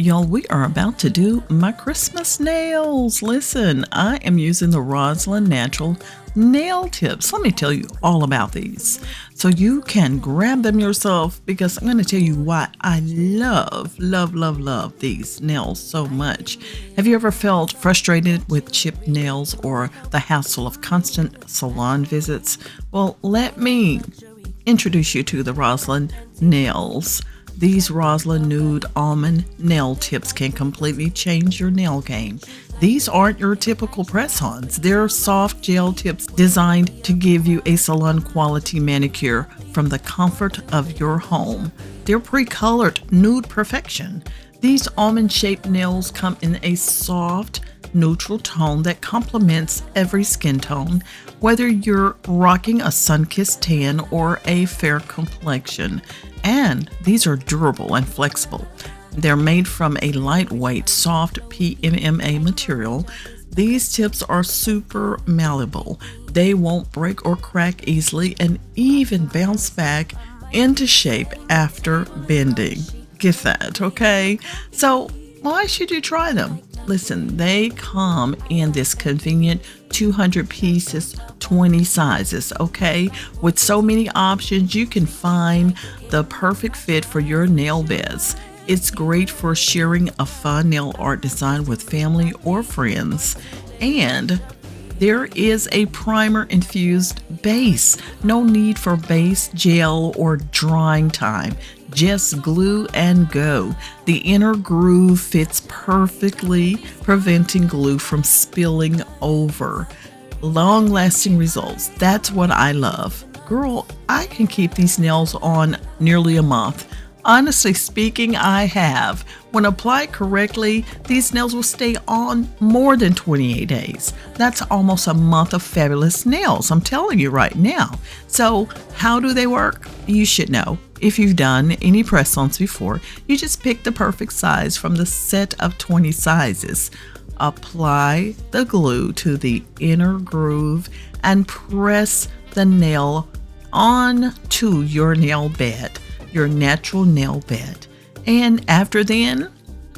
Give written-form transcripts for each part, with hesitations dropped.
Y'all, we are about to do my Christmas nails. Listen, I am using the Roslyn Natural nail tips. Let me tell you all about these so you can grab them yourself, because I'm going to tell you why I love these nails so much. Have you ever felt frustrated with chipped nails or the hassle of constant salon visits? Well, let me introduce you to the Roslyn nails. These Roslyn Nude Almond nail tips can completely change your nail game. These aren't your typical press-ons. They're soft gel tips designed to give you a salon-quality manicure from the comfort of your home. They're pre-colored nude perfection. These almond-shaped nails come in a soft, neutral tone that complements every skin tone, whether you're rocking a sun-kissed tan or a fair complexion. And these are durable and flexible. They're made from a lightweight, soft PMMA material. These tips are super malleable. They won't break or crack easily and even bounce back into shape after bending. Get that, okay? So why should you try them? Listen, they come in this convenient 200 pieces, 20 sizes, okay? With so many options, you can find the perfect fit for your nail beds. It's great for sharing a fun nail art design with family or friends. And there is a primer infused base. No need for base, gel, or drying time. Just glue and go. The inner groove fits perfectly, preventing glue from spilling over. Long-lasting results. That's what I love. Girl, I can keep these nails on nearly a month. Honestly speaking, I have. When applied correctly, these nails will stay on more than 28 days. That's almost a month of fabulous nails, I'm telling you right now. So how do they work? You should know. If you've done any press-ons before, you just pick the perfect size from the set of 20 sizes. Apply the glue to the inner groove and press the nail onto your nail bed, your natural nail bed. And after then,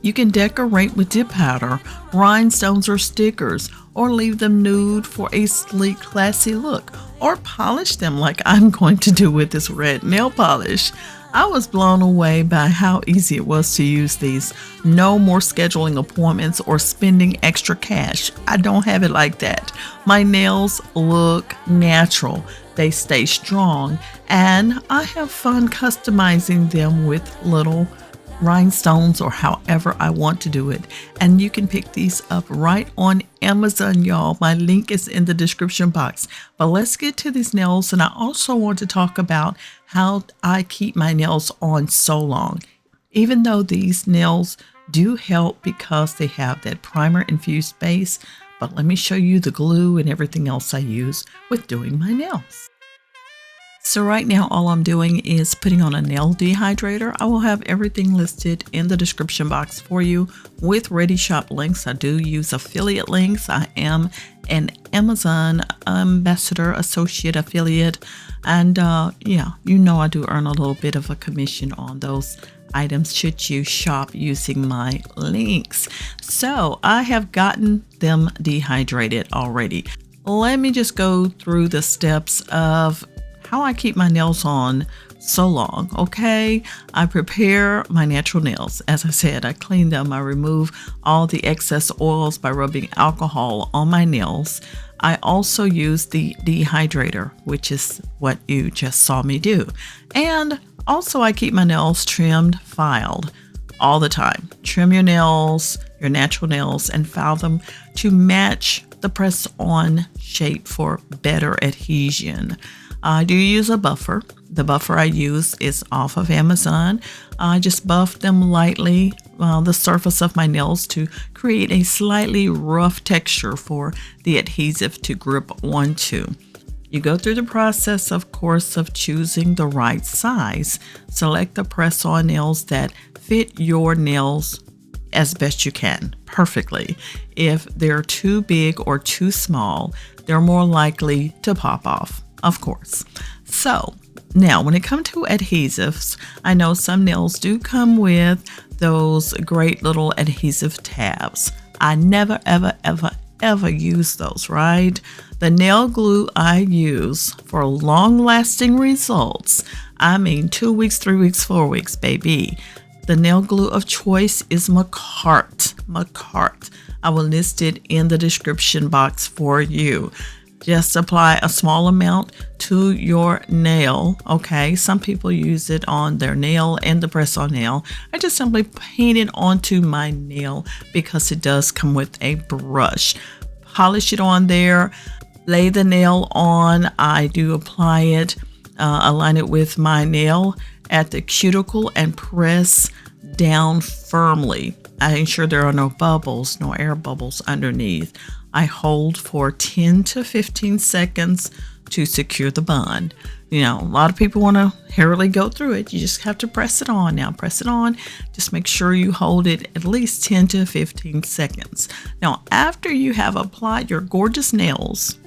you can decorate with dip powder, rhinestones, or stickers, or leave them nude for a sleek, classy look, or polish them like I'm going to do with this red nail polish. I was blown away by how easy it was to use these. No more scheduling appointments or spending extra cash. I don't have it like that. My nails look natural. They stay strong, and I have fun customizing them with little rhinestones or however I want to do it. And you can pick these up right on Amazon, y'all. My link is in the description box. But let's get to these nails, and I also want to talk about how I keep my nails on so long. Even though these nails do help because they have that primer infused base, but let me show you the glue and everything else I use with doing my nails. So right now, all I'm doing is putting on a nail dehydrator. I will have everything listed in the description box for you with Ready Shop links. I do use affiliate links. I am an Amazon ambassador, associate affiliate. And yeah, you know I do earn a little bit of a commission on those items should you shop using my links. So I have gotten them dehydrated already. Let me just go through the steps of how I keep my nails on so long, okay? I prepare my natural nails. As I said, I clean them. I remove all the excess oils by rubbing alcohol on my nails. I also use the dehydrator, which is what you just saw me do. And also I keep my nails trimmed, filed all the time. Trim your nails, your natural nails, and file them to match the press-on shape for better adhesion. I do use a buffer. The buffer I use is off of Amazon. I just buff them lightly the surface of my nails to create a slightly rough texture for the adhesive to grip onto. You go through the process, of course, of choosing the right size. Select the press-on nails that fit your nails as best you can, perfectly. If they're too big or too small, they're more likely to pop off, of course. So Now, when it comes to adhesives, I know some nails do come with those great little adhesive tabs. I never, ever use those, right? The nail glue I use for long-lasting results, I mean 2 weeks, 3 weeks, 4 weeks, baby. The nail glue of choice is McCart. I will list it in the description box for you. Just apply a small amount to your nail, okay? Some people use it on their nail and the press-on nail. I just simply paint it onto my nail because it does come with a brush. Polish it on there, lay the nail on. I do apply it, align it with my nail at the cuticle and press down firmly. I ensure there are no bubbles, no air bubbles underneath. I hold for 10 to 15 seconds to secure the bond. You know, a lot of people want to hurriedly go through it. You just have to press it on. Now, press it on. Just make sure you hold it at least 10 to 15 seconds. Now, after you have applied your gorgeous nails,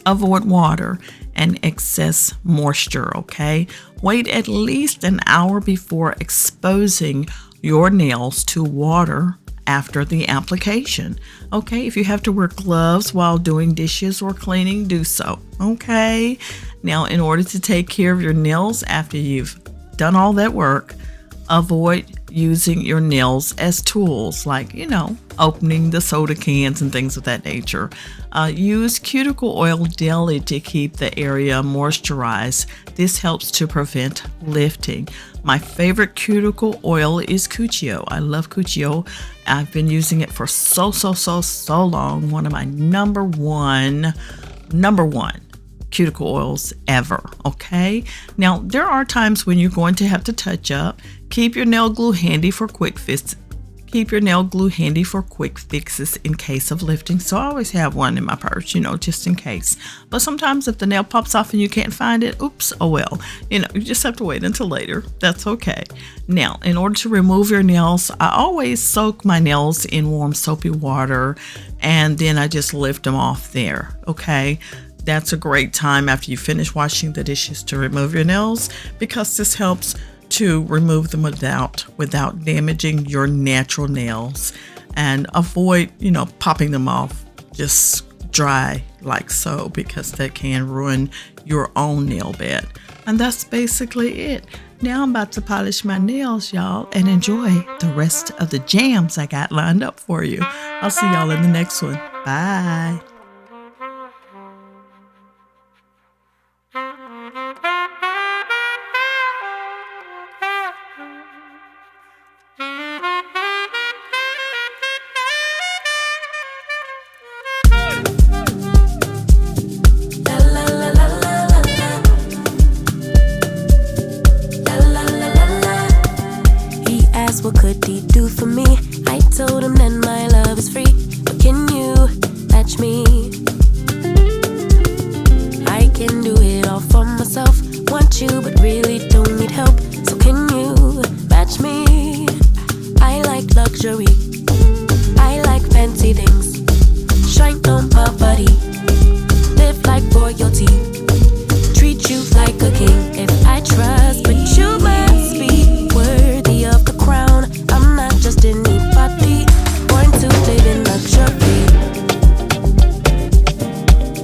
avoid water and excess moisture, okay? Wait at least an hour before exposing your nails to water after the application. Okay, if you have to wear gloves while doing dishes or cleaning, do so. Okay, now in order to take care of your nails after you've done all that work, avoid using your nails as tools, like, you know, opening the soda cans and things of that nature. Use cuticle oil daily to keep the area moisturized. This helps to prevent lifting. My favorite cuticle oil is Cuccio. I love Cuccio. I've been using it for so long. One of my number one cuticle oils ever. Okay, now there are times when you're going to have to touch up. Keep your nail glue handy for quick fixes in case of lifting. So I always have one in my purse, you know, just in case. But sometimes if the nail pops off and you can't find it, oops, oh well. You know, you just have to wait until later. That's okay. Now, in order to remove your nails, I always soak my nails in warm soapy water and then I just lift them off there. Okay. That's a great time after you finish washing the dishes to remove your nails, because this helps to remove them without damaging your natural nails, and avoid, you know, popping them off just dry like so, because that can ruin your own nail bed. And that's basically it. Now I'm about to polish my nails, y'all, and enjoy the rest of the jams I got lined up for you. I'll see y'all in the next one. Bye. What could he do for me? I told him that my love is free, but can you match me? I can do it all for myself. Want you, but really don't need help. So can you match me? I like luxury, I like fancy things, shine on my body, live like royalty, treat you like a king. If I trust, but you must be worthy of the crown. I'm not just anybody, born to live in luxury.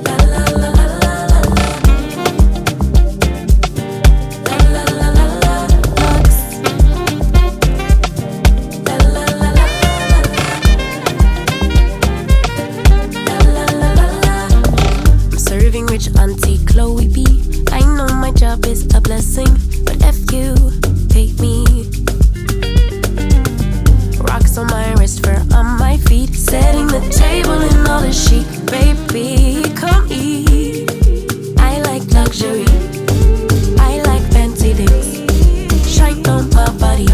La la la la la la. La la la la la. Lux. La la la la la. La la la la. I'm serving rich Auntie Chloe B. I know my job is a blessing, but if you pay me. Rocks on my wrist, fur on my feet, setting the table in all the chic. Baby, come eat. I like luxury, I like fancy things, shine on my body,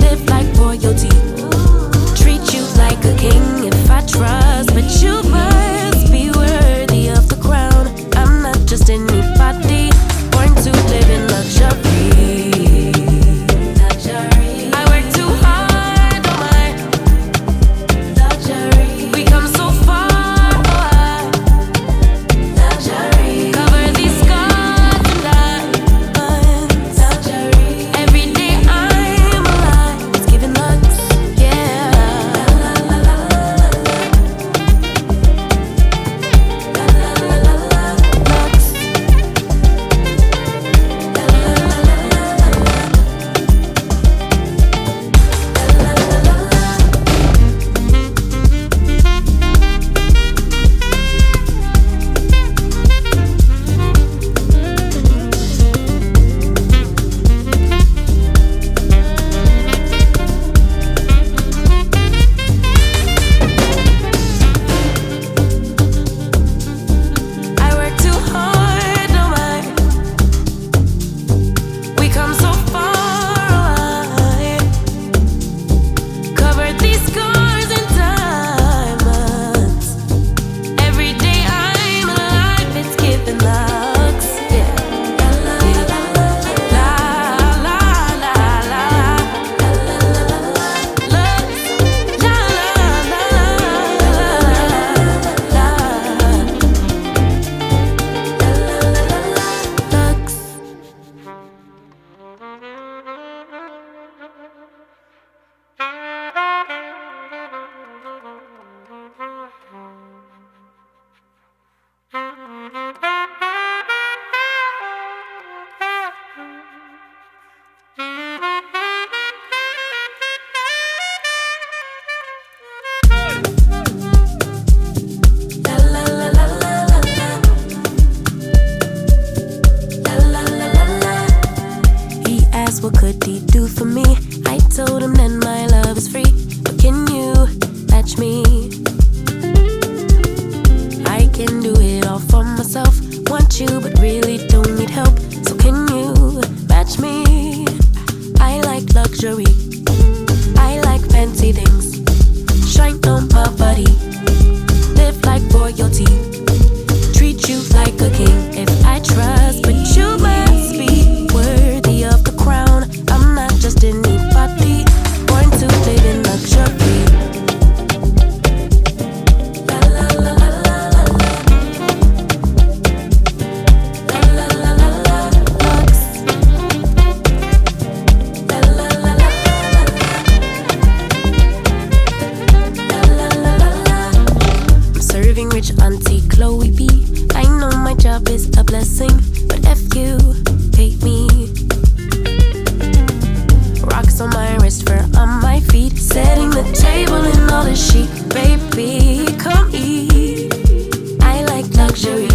live like royalty, treat you like a king. If I trust, but you must be worthy of the crown. I'm not just anybody, born to live in luxury. I work too hard, oh my. We come so far, oh I. Cover these scars. king if I trust, but you must be worthy of the crown. I'm not just anybody, born to live in luxury. La la la la la la. La la la la la. Lux. La la la la la. La la la la la. I'm serving rich Auntie Chloe B. I know my job is a blessing, but F you, hate me. Rocks on my wrist, fur on my feet, setting the table in all the chic. Baby, come eat. I like luxury.